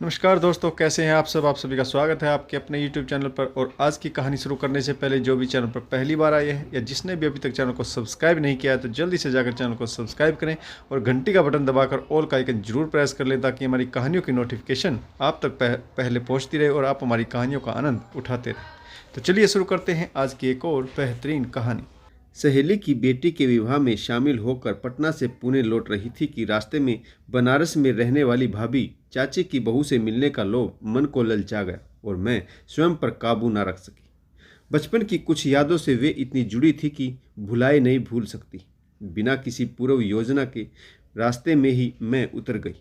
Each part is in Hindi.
नमस्कार दोस्तों, कैसे हैं आप सब। आप सभी का स्वागत है आपके अपने YouTube चैनल पर। और आज की कहानी शुरू करने से पहले जो भी चैनल पर पहली बार आए हैं या जिसने भी अभी तक चैनल को सब्सक्राइब नहीं किया है तो जल्दी से जाकर चैनल को सब्सक्राइब करें और घंटी का बटन दबाकर ऑल का आइकन जरूर प्रेस कर लें ताकि हमारी कहानियों की नोटिफिकेशन आप तक पहले पहुँचती रहे और आप हमारी कहानियों का आनंद उठाते रहें। तो चलिए शुरू करते हैं आज की एक और बेहतरीन कहानी। सहेली की बेटी के विवाह में शामिल होकर पटना से पुणे लौट रही थी कि रास्ते में बनारस में रहने वाली भाभी चाची की बहू से मिलने का लोभ मन को ललचा गया और मैं स्वयं पर काबू न रख सकी। बचपन की कुछ यादों से वे इतनी जुड़ी थी कि भुलाए नहीं भूल सकती। बिना किसी पूर्व योजना के रास्ते में ही मैं उतर गई।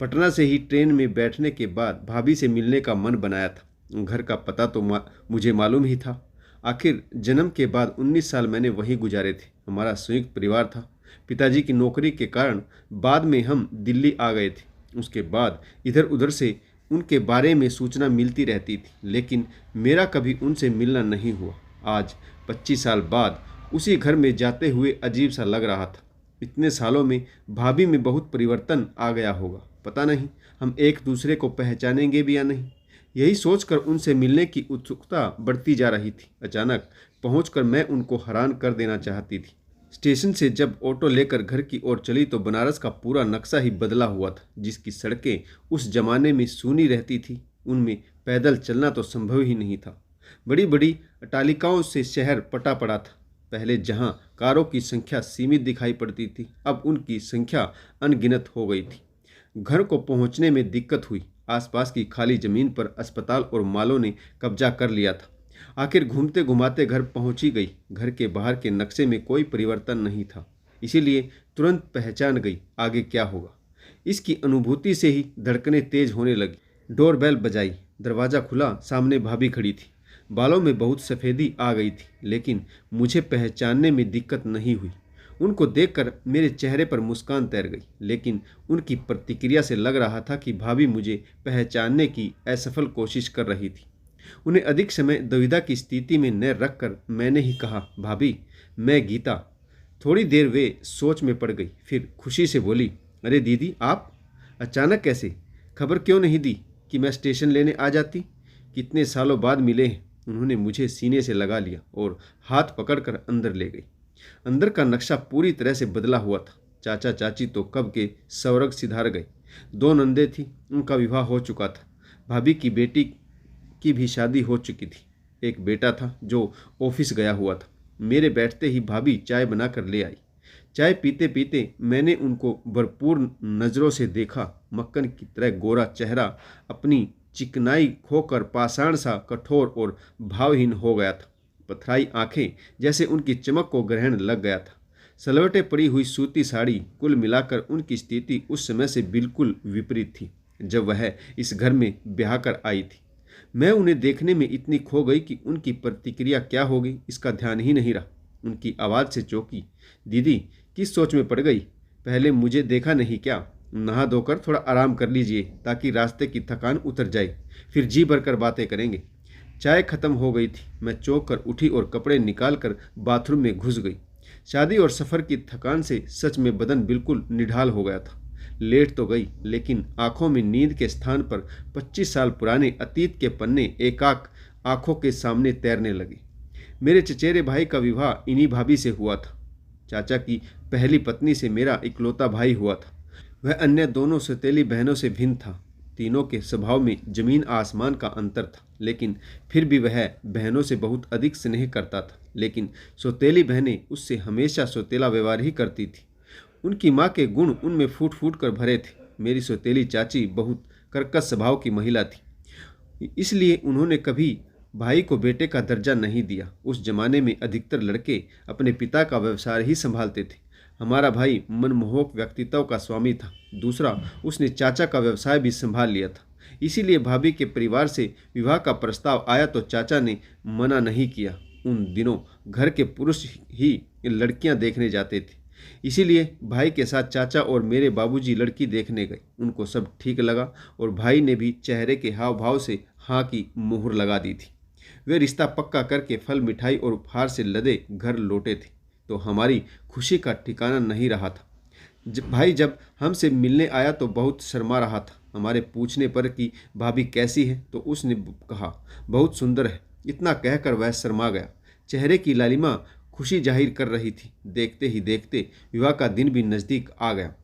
पटना से ही ट्रेन में बैठने के बाद भाभी से मिलने का मन बनाया था। घर का पता तो मुझे मालूम ही था। आखिर जन्म के बाद 19 साल मैंने वहीं गुजारे थे। हमारा संयुक्त परिवार था। पिताजी की नौकरी के कारण बाद में हम दिल्ली आ गए थे। उसके बाद इधर उधर से उनके बारे में सूचना मिलती रहती थी, लेकिन मेरा कभी उनसे मिलना नहीं हुआ। आज 25 साल बाद उसी घर में जाते हुए अजीब सा लग रहा था। इतने सालों में भाभी में बहुत परिवर्तन आ गया होगा। पता नहीं हम एक दूसरे को पहचानेंगे भी या नहीं। यही सोचकर उनसे मिलने की उत्सुकता बढ़ती जा रही थी। अचानक पहुंचकर मैं उनको हैरान कर देना चाहती थी। स्टेशन से जब ऑटो लेकर घर की ओर चली तो बनारस का पूरा नक्शा ही बदला हुआ था। जिसकी सड़कें उस जमाने में सूनी रहती थी, उनमें पैदल चलना तो संभव ही नहीं था। बड़ी बड़ी अट्टालिकाओं से शहर पटा पड़ा था। पहले जहां कारों की संख्या सीमित दिखाई पड़ती थी, अब उनकी संख्या अनगिनत हो गई थी। घर को पहुंचने में दिक्कत हुई। आसपास की खाली जमीन पर अस्पताल और मालों ने कब्जा कर लिया था। आखिर घूमते घुमाते घर पहुंची गई। घर के बाहर के नक्शे में कोई परिवर्तन नहीं था, इसीलिए तुरंत पहचान गई आगे क्या होगा। इसकी अनुभूति से ही धड़कनें तेज होने लगी। डोरबेल बजाई, दरवाज़ा खुला, सामने भाभी खड़ी थी। बालों में बहुत सफ़ेदी आ गई थी, लेकिन मुझे पहचानने में दिक्कत नहीं हुई। उनको देखकर मेरे चेहरे पर मुस्कान तैर गई, लेकिन उनकी प्रतिक्रिया से लग रहा था कि भाभी मुझे पहचानने की असफल कोशिश कर रही थी। उन्हें अधिक समय दुविधा की स्थिति में न रखकर मैंने ही कहा, भाभी मैं गीता। थोड़ी देर वे सोच में पड़ गई, फिर खुशी से बोली, अरे दीदी आप अचानक कैसे? खबर क्यों नहीं दी कि मैं स्टेशन लेने आ जाती? कितने सालों बाद मिले हैं। उन्होंने मुझे सीने से लगा लिया और हाथ पकड़कर अंदर ले गई। अंदर का नक्शा पूरी तरह से बदला हुआ था। चाचा चाची तो कब के स्वर्ग सिधार गए। दो नंदे थी, उनका विवाह हो चुका था। भाभी की बेटी की भी शादी हो चुकी थी। एक बेटा था जो ऑफिस गया हुआ था। मेरे बैठते ही भाभी चाय बनाकर ले आई। चाय पीते पीते मैंने उनको भरपूर नज़रों से देखा। मक्खन की तरह गोरा चेहरा अपनी चिकनाई खोकर पाषाण सा कठोर और भावहीन हो गया था। पथराई आंखें, जैसे उनकी चमक को ग्रहण लग गया था। सलवटे पड़ी हुई सूती साड़ी, कुल मिलाकर उनकी स्थिति उस समय से बिल्कुल विपरीत थी जब वह इस घर में ब्याह कर आई थी। मैं उन्हें देखने में इतनी खो गई कि उनकी प्रतिक्रिया क्या होगी इसका ध्यान ही नहीं रहा। उनकी आवाज़ से चौंकी, दीदी किस सोच में पड़ गई? पहले मुझे देखा नहीं क्या? नहा धोकर थोड़ा आराम कर लीजिए ताकि रास्ते की थकान उतर जाए, फिर जी भरकर बातें करेंगे। चाय खत्म हो गई थी। मैं चौंक कर उठी और कपड़े निकालकर बाथरूम में घुस गई। शादी और सफ़र की थकान से सच में बदन बिल्कुल निढाल हो गया था। लेट तो गई, लेकिन आंखों में नींद के स्थान पर 25 साल पुराने अतीत के पन्ने एकाक आंखों के सामने तैरने लगे। मेरे चचेरे भाई का विवाह इन्हीं भाभी से हुआ था। चाचा की पहली पत्नी से मेरा इकलौता भाई हुआ था। वह अन्य दोनों सौतेली बहनों से भिन्न था। तीनों के स्वभाव में जमीन आसमान का अंतर था, लेकिन फिर भी वह बहनों से बहुत अधिक स्नेह करता था। लेकिन सौतेली बहनें उससे हमेशा सौतेला व्यवहार ही करती थी। उनकी माँ के गुण उनमें फूट फूट कर भरे थे। मेरी सौतेली चाची बहुत कर्कश स्वभाव की महिला थी, इसलिए उन्होंने कभी भाई को बेटे का दर्जा नहीं दिया। उस जमाने में अधिकतर लड़के अपने पिता का व्यवसाय ही संभालते थे। हमारा भाई मनमोहक व्यक्तित्व का स्वामी था। दूसरा, उसने चाचा का व्यवसाय भी संभाल लिया था। इसीलिए भाभी के परिवार से विवाह का प्रस्ताव आया तो चाचा ने मना नहीं किया। उन दिनों घर के पुरुष ही लड़कियां देखने जाते थे, इसीलिए भाई के साथ चाचा और मेरे बाबूजी लड़की देखने गए। उनको सब ठीक लगा और भाई ने भी चेहरे के हाव भाव से हाँ की मुहर लगा दी थी। वे रिश्ता पक्का करके फल मिठाई और उपहार से लदे घर लौटे थे तो हमारी खुशी का ठिकाना नहीं रहा था। भाई जब हमसे मिलने आया तो बहुत शर्मा रहा था। हमारे पूछने पर कि भाभी कैसी है तो उसने कहा बहुत सुंदर है। इतना कहकर वह शर्मा गया। चेहरे की लालिमा खुशी जाहिर कर रही थी। देखते ही देखते विवाह का दिन भी नज़दीक आ गया।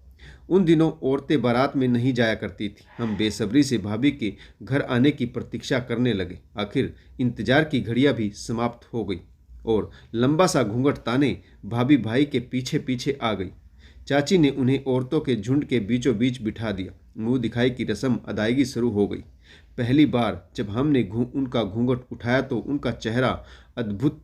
उन दिनों औरतें बारात में नहीं जाया करती थी। हम बेसब्री से भाभी के घर आने की प्रतीक्षा करने लगे। आखिर इंतजार की घड़ियां भी समाप्त हो गई और लंबा सा घूंघट ताने भाभी भाई के पीछे पीछे आ गई। चाची ने उन्हें औरतों के झुंड के बीचों बीच बिठा दिया। मुंह दिखाई की रस्म अदायगी शुरू हो गई। पहली बार जब हमने उनका घूंघट उठाया तो उनका चेहरा अद्भुत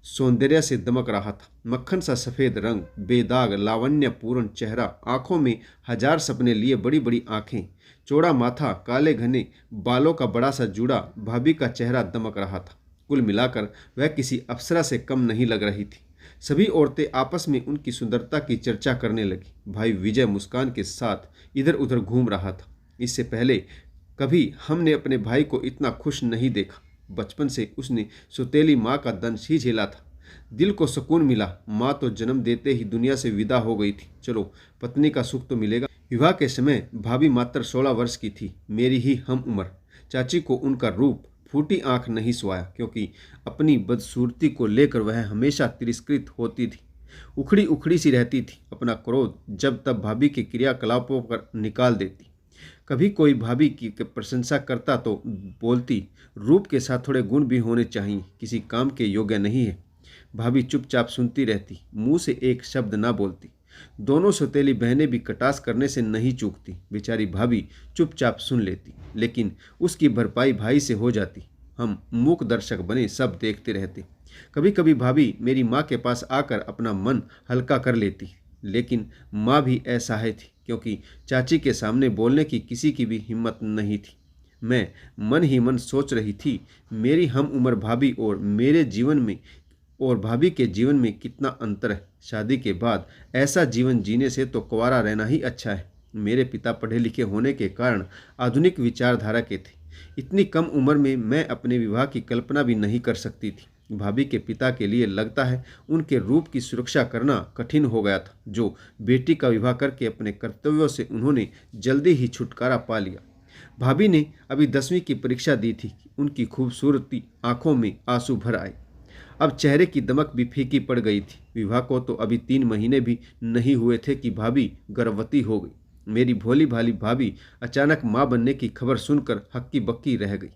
सौंदर्य से दमक रहा था। मक्खन सा सफ़ेद रंग, बेदाग लावण्यपूर्ण चेहरा, आंखों में हजार सपने लिए बड़ी बड़ी आंखें, चौड़ा माथा, काले घने बालों का बड़ा सा जूड़ा। भाभी का चेहरा दमक रहा था। कुल मिलाकर वह किसी अप्सरा से कम नहीं लग रही थी। सभी औरतें आपस में उनकी सुंदरता की चर्चा करने लगी। भाई विजय मुस्कान के साथ इधर उधर घूम रहा था। इससे पहले कभी हमने अपने भाई को इतना खुश नहीं देखा। बचपन से उसने सुतेली माँ का दंश ही झेला था। दिल को सुकून मिला। माँ तो जन्म देते ही दुनिया से विदा हो गई थी। चलो पत्नी का सुख तो मिलेगा। विवाह के समय भाभी मात्र 16 वर्ष की थी, मेरी ही हम उम्र। चाची को उनका रूप, फूटी आंख नहीं सुहाया, क्योंकि अपनी बदसूरती को लेकर वह हमेशा तिरस्कृत होती थी। उखड़ी उखड़ी सी रहती थी। अपना क्रोध जब तब भाभी के क्रियाकलापों पर निकाल देती। कभी कोई भाभी की प्रशंसा करता तो बोलती, रूप के साथ थोड़े गुण भी होने चाहिए, किसी काम के योग्य नहीं है। भाभी चुपचाप सुनती रहती, मुंह से एक शब्द ना बोलती। दोनों सौतेली बहनें भी कटास करने से नहीं चूकती। बेचारी भाभी चुपचाप सुन लेती, लेकिन उसकी भरपाई भाई से हो जाती। हम मूक दर्शक बने, सब देखते रहते। कभी कभी भाभी मेरी माँ के पास आकर अपना मन हल्का कर लेती, लेकिन माँ भी असहाय थी, क्योंकि चाची के सामने बोलने की किसी की भी हिम्मत नहीं थी। मैं मन ही मन सोच रही थी, मेरी हम उम्र भाभी और मेरे जीवन में और भाभी के जीवन में कितना अंतर है। शादी के बाद ऐसा जीवन जीने से तो कुंवारा रहना ही अच्छा है। मेरे पिता पढ़े लिखे होने के कारण आधुनिक विचारधारा के थे। इतनी कम उम्र में मैं अपने विवाह की कल्पना भी नहीं कर सकती थी। भाभी के पिता के लिए लगता है उनके रूप की सुरक्षा करना कठिन हो गया था, जो बेटी का विवाह करके अपने कर्तव्यों से उन्होंने जल्दी ही छुटकारा पा लिया। भाभी ने अभी 10वीं की परीक्षा दी थी। उनकी खूबसूरती आंखों में आंसू भर आए। अब चेहरे की दमक भी फीकी पड़ गई थी। विवाह को तो अभी 3 महीने भी नहीं हुए थे कि भाभी गर्भवती हो गई। मेरी भोली भाली भाभी अचानक माँ बनने की खबर सुनकर हक्की बक्की रह गई।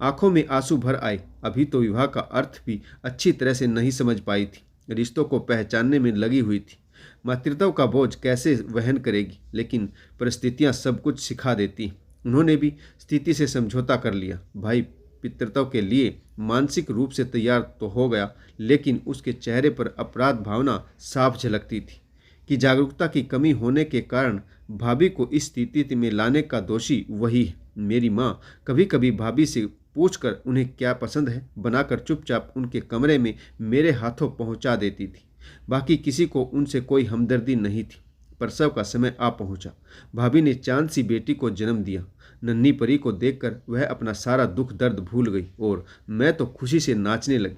आंखों में आंसू भर आए। अभी तो विवाह का अर्थ भी अच्छी तरह से नहीं समझ पाई थी। रिश्तों को पहचानने में लगी हुई थी। मातृत्व का बोझ कैसे वहन करेगी, लेकिन परिस्थितियां सब कुछ सिखा देती। उन्होंने भी स्थिति से समझौता कर लिया। भाई पितृत्व के लिए मानसिक रूप से तैयार तो हो गया, लेकिन उसके चेहरे पर अपराध भावना साफ झलकती थी कि जागरूकता की कमी होने के कारण भाभी को इस स्थिति में लाने का दोषी वही है। मेरी माँ कभी कभी भाभी से पूछकर उन्हें क्या पसंद है बनाकर चुपचाप उनके कमरे में मेरे हाथों पहुँचा देती थी। बाकी किसी को उनसे कोई हमदर्दी नहीं थी। प्रसव का समय आ पहुँचा। भाभी ने चांद सी बेटी को जन्म दिया। नन्ही परी को देखकर वह अपना सारा दुख दर्द भूल गई और मैं तो खुशी से नाचने लगी।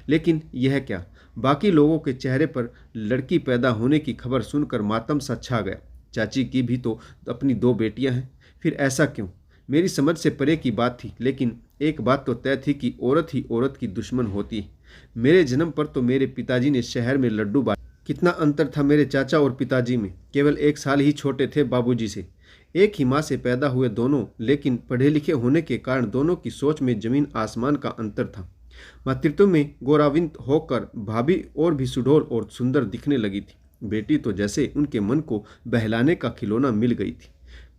लेकिन यह क्या, बाकी लोगों के चेहरे पर लड़की पैदा होने की खबर सुनकर मातम सा छा गया। चाची की भी तो अपनी 2 बेटियां हैं, फिर ऐसा क्यों? मेरी समझ से परे की बात थी, लेकिन एक बात तो तय थी कि औरत ही औरत की दुश्मन होती है। मेरे जन्म पर तो मेरे पिताजी ने शहर में लड्डू बांटे। कितना अंतर था मेरे चाचा और पिताजी में। केवल 1 साल ही छोटे थे बाबूजी से। एक ही माँ से पैदा हुए दोनों, लेकिन पढ़े लिखे होने के कारण दोनों की सोच में जमीन आसमान का अंतर था। मातृत्व में गौरवान्वित होकर भाभी और भी सुडौल और सुंदर दिखने लगी थी। बेटी तो जैसे उनके मन को बहलाने का खिलौना मिल गई थी।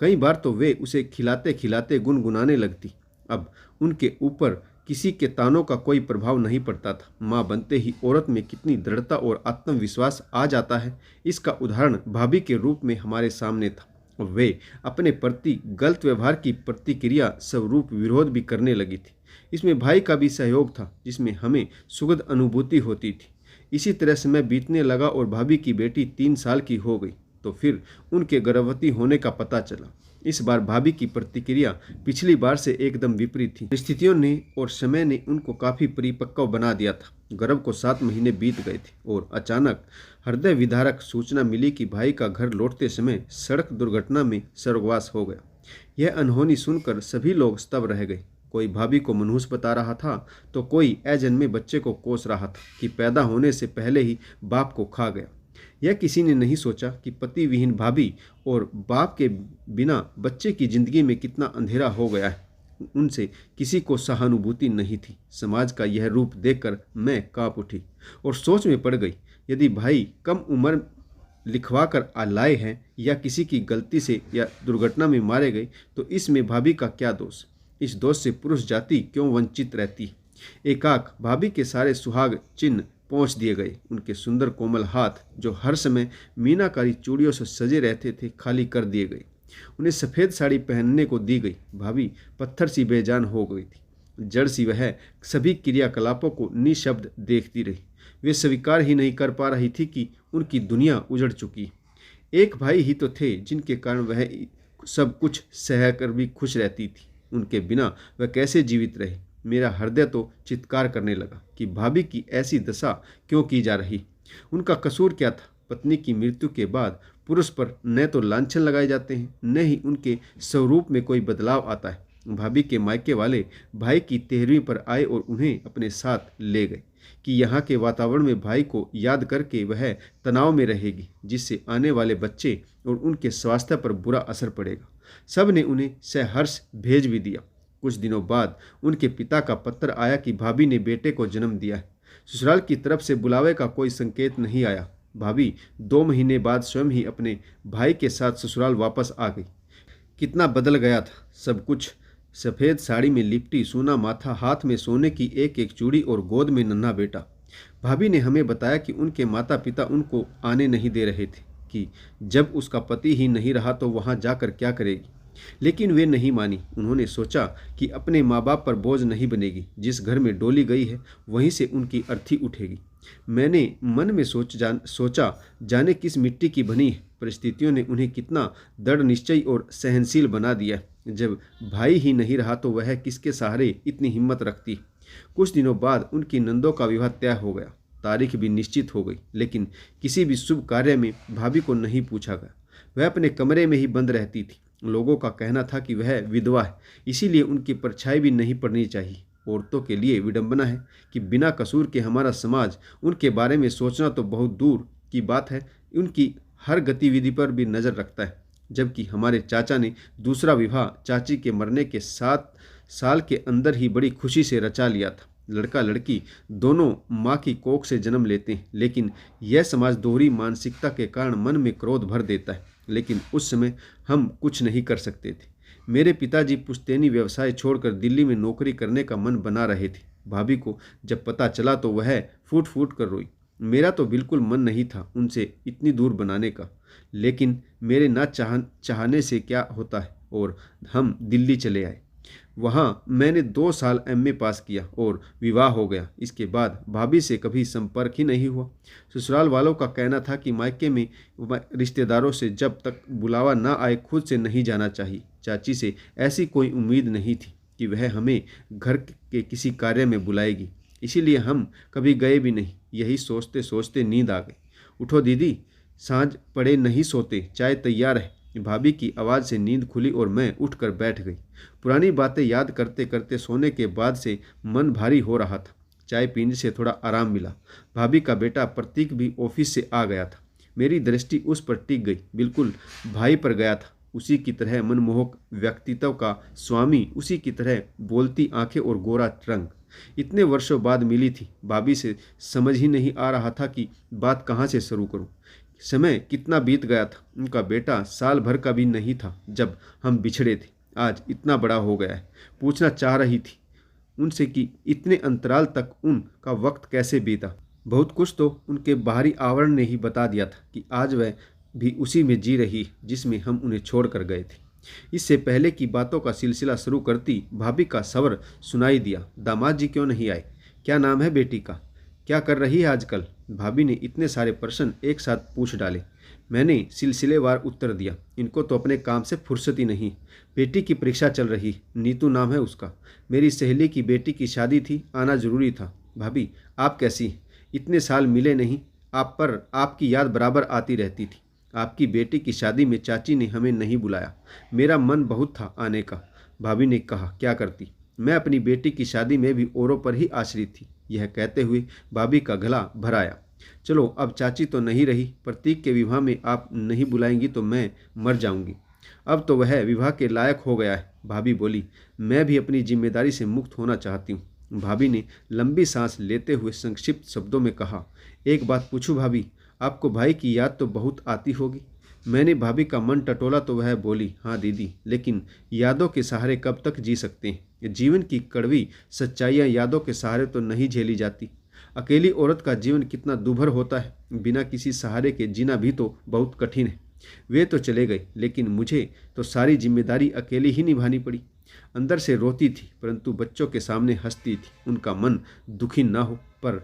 कई बार तो वे उसे खिलाते खिलाते गुनगुनाने लगती। अब उनके ऊपर किसी के तानों का कोई प्रभाव नहीं पड़ता था। माँ बनते ही औरत में कितनी दृढ़ता और आत्मविश्वास आ जाता है, इसका उदाहरण भाभी के रूप में हमारे सामने था। वे अपने प्रति गलत व्यवहार की प्रतिक्रिया स्वरूप विरोध भी करने लगी थी। इसमें भाई का भी सहयोग था, जिसमें हमें सुखद अनुभूति होती थी। इसी तरह समय बीतने लगा और भाभी की बेटी 3 साल की हो गई तो फिर उनके गर्भवती होने का पता चला। इस बार भाभी की प्रतिक्रिया पिछली बार से एकदम विपरीत थी। परिस्थितियों ने और समय ने उनको काफ़ी परिपक्व बना दिया था। गर्भ को 7 महीने बीत गए थे और अचानक हृदय विदारक सूचना मिली कि भाई का घर लौटते समय सड़क दुर्घटना में स्वर्गवास हो गया। यह अनहोनी सुनकर सभी लोग स्तब्ध रह गए। कोई भाभी को मनहूस बता रहा था तो कोई अजन्मे बच्चे को कोस रहा था कि पैदा होने से पहले ही बाप को खा गया। यह किसी ने नहीं सोचा कि पति विहीन भाभी और बाप के बिना बच्चे की जिंदगी में कितना अंधेरा हो गया है। उनसे किसी को सहानुभूति नहीं थी। समाज का यह रूप देखकर मैं कांप उठी और सोच में पड़ गई, यदि भाई कम उम्र लिखवा कर लाए हैं या किसी की गलती से या दुर्घटना में मारे गए तो इसमें भाभी का क्या दोष? इस दोष से पुरुष जाति क्यों वंचित रहती? एकाक भाभी के सारे सुहाग चिन्ह पहुँच दिए गए। उनके सुंदर कोमल हाथ जो हर समय मीनाकारी चूड़ियों से सजे रहते थे खाली कर दिए गए। उन्हें सफ़ेद साड़ी पहनने को दी गई। भाभी पत्थर सी बेजान हो गई थी। जड़ सी वह सभी क्रियाकलापों को निशब्द देखती रही। वे स्वीकार ही नहीं कर पा रही थी कि उनकी दुनिया उजड़ चुकी। एक भाई ही तो थे जिनके कारण वह सब कुछ सहकर भी खुश रहती थी। उनके बिना वह कैसे जीवित रहे? मेरा हृदय तो चित्कार करने लगा कि भाभी की ऐसी दशा क्यों की जा रही। उनका कसूर क्या था? पत्नी की मृत्यु के बाद पुरुष पर न तो लांछन लगाए जाते हैं, न ही उनके स्वरूप में कोई बदलाव आता है। भाभी के मायके वाले भाई की 13वीं पर आए और उन्हें अपने साथ ले गए कि यहाँ के वातावरण में भाई को याद करके वह तनाव में रहेगी, जिससे आने वाले बच्चे और उनके स्वास्थ्य पर बुरा असर पड़ेगा। सब ने उन्हें सहर्ष भेज भी दिया। कुछ दिनों बाद उनके पिता का पत्र आया कि भाभी ने बेटे को जन्म दिया है। ससुराल की तरफ से बुलावे का कोई संकेत नहीं आया। भाभी 2 महीने बाद स्वयं ही अपने भाई के साथ ससुराल वापस आ गई। कितना बदल गया था सब कुछ। सफ़ेद साड़ी में लिपटी, सोना माथा, हाथ में सोने की एक एक चूड़ी और गोद में नन्हा बेटा। भाभी ने हमें बताया कि उनके माता पिता उनको आने नहीं दे रहे थे कि जब उसका पति ही नहीं रहा तो वहाँ जाकर क्या करेगी। लेकिन वे नहीं मानी। उन्होंने सोचा कि अपने माँ बाप पर बोझ नहीं बनेगी। जिस घर में डोली गई है वहीं से उनकी अर्थी उठेगी। मैंने मन में सोचा जाने किस मिट्टी की बनी है। परिस्थितियों ने उन्हें कितना दृढ़ निश्चयी और सहनशील बना दिया। जब भाई ही नहीं रहा तो वह किसके सहारे इतनी हिम्मत रखती। कुछ दिनों बाद उनकी नंदों का विवाह तय हो गया। तारीख भी निश्चित हो गई, लेकिन किसी भी शुभ कार्य में भाभी को नहीं पूछा गया। वह अपने कमरे में ही बंद रहती थी। लोगों का कहना था कि वह विधवा है, इसीलिए उनकी परछाई भी नहीं पड़नी चाहिए। औरतों के लिए विडंबना है कि बिना कसूर के हमारा समाज उनके बारे में सोचना तो बहुत दूर की बात है, उनकी हर गतिविधि पर भी नज़र रखता है। जबकि हमारे चाचा ने दूसरा विवाह चाची के मरने के 7 साल के अंदर ही बड़ी खुशी से रचा लिया था। लड़का लड़की दोनों माँ की कोख से जन्म लेते हैं, लेकिन यह समाज दोहरी मानसिकता के कारण मन में क्रोध भर देता है। लेकिन उस समय हम कुछ नहीं कर सकते थे। मेरे पिताजी पुश्तैनी व्यवसाय छोड़कर दिल्ली में नौकरी करने का मन बना रहे थे। भाभी को जब पता चला तो वह फूट फूट कर रोई। मेरा तो बिल्कुल मन नहीं था उनसे इतनी दूर बनाने का, लेकिन मेरे ना चाहने से क्या होता है, और हम दिल्ली चले आए। वहाँ मैंने 2 साल एमए पास किया और विवाह हो गया। इसके बाद भाभी से कभी संपर्क ही नहीं हुआ। ससुराल वालों का कहना था कि मायके में रिश्तेदारों से जब तक बुलावा ना आए खुद से नहीं जाना चाहिए। चाची से ऐसी कोई उम्मीद नहीं थी कि वह हमें घर के किसी कार्य में बुलाएगी, इसीलिए हम कभी गए भी नहीं। यही सोचते सोचते नींद आ गई। उठो दीदी, सांझ पड़े नहीं सोते, चाय तैयार है। भाभी की आवाज़ से नींद खुली और मैं उठकर बैठ गई। पुरानी बातें याद करते करते सोने के बाद से मन भारी हो रहा था। चाय पीने से थोड़ा आराम मिला। भाभी का बेटा प्रतीक भी ऑफिस से आ गया था। मेरी दृष्टि उस पर टिक गई। बिल्कुल भाई पर गया था। उसी की तरह मनमोहक व्यक्तित्व का स्वामी, उसी की तरह बोलती आंखें और गोरा रंग। इतने वर्षों बाद मिली थी। भाभी से समझ ही नहीं आ रहा था कि बात कहाँ से शुरू करूं। समय कितना बीत गया था। उनका बेटा साल भर का भी नहीं था जब हम बिछड़े थे। आज इतना बड़ा हो गया है। पूछना चाह रही थी उनसे कि इतने अंतराल तक उनका वक्त कैसे बीता। बहुत कुछ तो उनके बाहरी आवरण ने ही बता दिया था कि आज वह भी उसी में जी रही जिसमें हम उन्हें छोड़ कर गए थे। इससे पहले की बातों का सिलसिला शुरू करती भाभी का स्वर सुनाई दिया। दामाद जी क्यों नहीं आए? क्या नाम है बेटी का? क्या कर रही है आजकल? भाभी ने इतने सारे प्रश्न एक साथ पूछ डाले। मैंने सिलसिलेवार उत्तर दिया। इनको तो अपने काम से फुर्सत ही नहीं। बेटी की परीक्षा चल रही, नीतू नाम है उसका। मेरी सहेली की बेटी की शादी थी, आना जरूरी था। भाभी आप कैसी? इतने साल मिले नहीं, आप पर आपकी याद बराबर आती रहती थी। आपकी बेटी की शादी में चाची ने हमें नहीं बुलाया। मेरा मन बहुत था आने का। भाभी ने कहा, क्या करती, मैं अपनी बेटी की शादी में भी औरों पर ही आश्रित थी। यह कहते हुए भाभी का गला भर आया। चलो, अब चाची तो नहीं रही, प्रतीक के विवाह में आप नहीं बुलाएंगी तो मैं मर जाऊंगी। अब तो वह विवाह के लायक हो गया है। भाभी बोली, मैं भी अपनी जिम्मेदारी से मुक्त होना चाहती हूँ। भाभी ने लंबी सांस लेते हुए संक्षिप्त शब्दों में कहा, एक बात पूछूं भाभी, आपको भाई की याद तो बहुत आती होगी। मैंने भाभी का मन टटोला तो वह बोली, हाँ दीदी, लेकिन यादों के सहारे कब तक जी सकते हैं। जीवन की कड़वी सच्चाइयाँ यादों के सहारे तो नहीं झेली जाती। अकेली औरत का जीवन कितना दुभर होता है। बिना किसी सहारे के जीना भी तो बहुत कठिन है। वे तो चले गए, लेकिन मुझे तो सारी जिम्मेदारी अकेली ही निभानी पड़ी। अंदर से रोती थी, परंतु बच्चों के सामने हंसती थी, उनका मन दुखी न हो। पर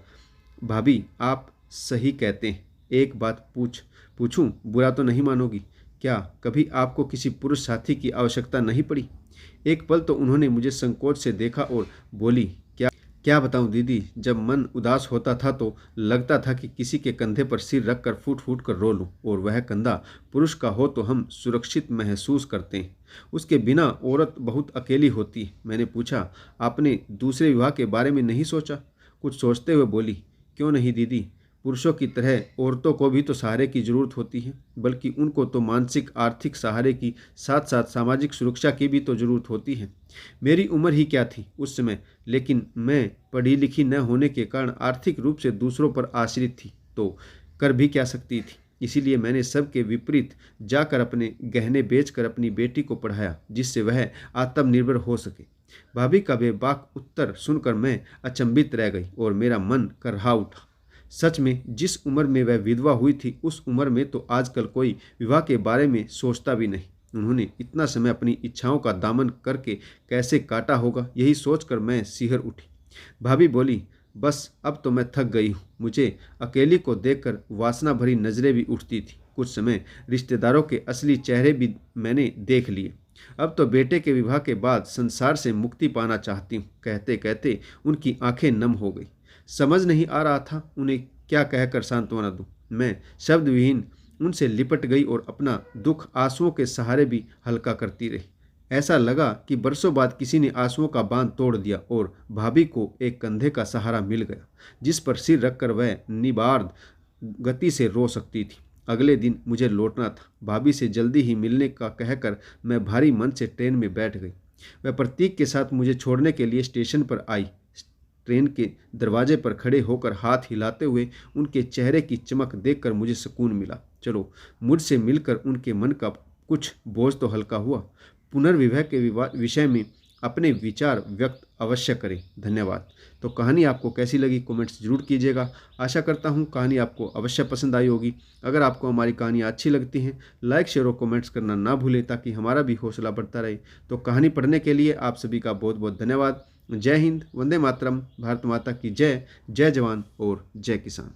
भाभी, आप सही कहते हैं। एक बात पूछूं, बुरा तो नहीं मानोगी? क्या कभी आपको किसी पुरुष साथी की आवश्यकता नहीं पड़ी? एक पल तो उन्होंने मुझे संकोच से देखा और बोली, क्या बताऊं दीदी, जब मन उदास होता था तो लगता था कि किसी के कंधे पर सिर रखकर फूट फूट कर रो लूं, और वह कंधा पुरुष का हो तो हम सुरक्षित महसूस करते हैं। उसके बिना औरत बहुत अकेली होती है। मैंने पूछा, आपने दूसरे विवाह के बारे में नहीं सोचा? कुछ सोचते हुए बोली, क्यों नहीं दीदी, पुरुषों की तरह औरतों को भी तो सहारे की जरूरत होती है, बल्कि उनको तो मानसिक आर्थिक सहारे की साथ साथ सामाजिक सुरक्षा की भी तो जरूरत होती है। मेरी उम्र ही क्या थी उस समय, लेकिन मैं पढ़ी लिखी न होने के कारण आर्थिक रूप से दूसरों पर आश्रित थी, तो कर भी क्या सकती थी। इसीलिए मैंने सबके विपरीत जाकर अपने गहने बेचकर अपनी बेटी को पढ़ाया, जिससे वह आत्मनिर्भर हो सके। भाभी का बेबाक उत्तर सुनकर मैं अचंभित रह गई और मेरा मन करहा उठा। सच में जिस उम्र में वह विधवा हुई थी, उस उम्र में तो आजकल कोई विवाह के बारे में सोचता भी नहीं। उन्होंने इतना समय अपनी इच्छाओं का दामन करके कैसे काटा होगा, यही सोचकर मैं सिहर उठी। भाभी बोली, बस अब तो मैं थक गई हूँ। मुझे अकेली को देखकर वासना भरी नजरें भी उठती थी। कुछ समय रिश्तेदारों के असली चेहरे भी मैंने देख लिए। अब तो बेटे के विवाह के बाद संसार से मुक्ति पाना चाहती हूँ। कहते कहते उनकी आंखें नम हो गई। समझ नहीं आ रहा था उन्हें क्या कहकर सांत्वना दूं। मैं शब्द विहीन उनसे लिपट गई और अपना दुख आंसुओं के सहारे भी हल्का करती रही। ऐसा लगा कि बरसों बाद किसी ने आंसुओं का बांध तोड़ दिया और भाभी को एक कंधे का सहारा मिल गया, जिस पर सिर रखकर वह निबार्द गति से रो सकती थी। अगले दिन मुझे लौटना था। भाभी से जल्दी ही मिलने का कहकर मैं भारी मन से ट्रेन में बैठ गई। वह प्रतीक के साथ मुझे छोड़ने के लिए स्टेशन पर आई। ट्रेन के दरवाजे पर खड़े होकर हाथ हिलाते हुए उनके चेहरे की चमक देखकर मुझे सुकून मिला। चलो, मुझसे मिलकर उनके मन का कुछ बोझ तो हल्का हुआ। पुनर्विवाह के विषय में अपने विचार व्यक्त अवश्य करें। धन्यवाद। तो कहानी आपको कैसी लगी कमेंट्स जरूर कीजिएगा। आशा करता हूँ कहानी आपको अवश्य पसंद आई होगी। अगर आपको हमारी कहानियाँ अच्छी लगती हैं, लाइक शेयर और कमेंट्स करना ना भूलें, ताकि हमारा भी हौसला बढ़ता रहे। तो कहानी पढ़ने के लिए आप सभी का बहुत बहुत धन्यवाद। जय हिंद, वंदे मातरम, भारत माता की जय। जय जवान और जय किसान।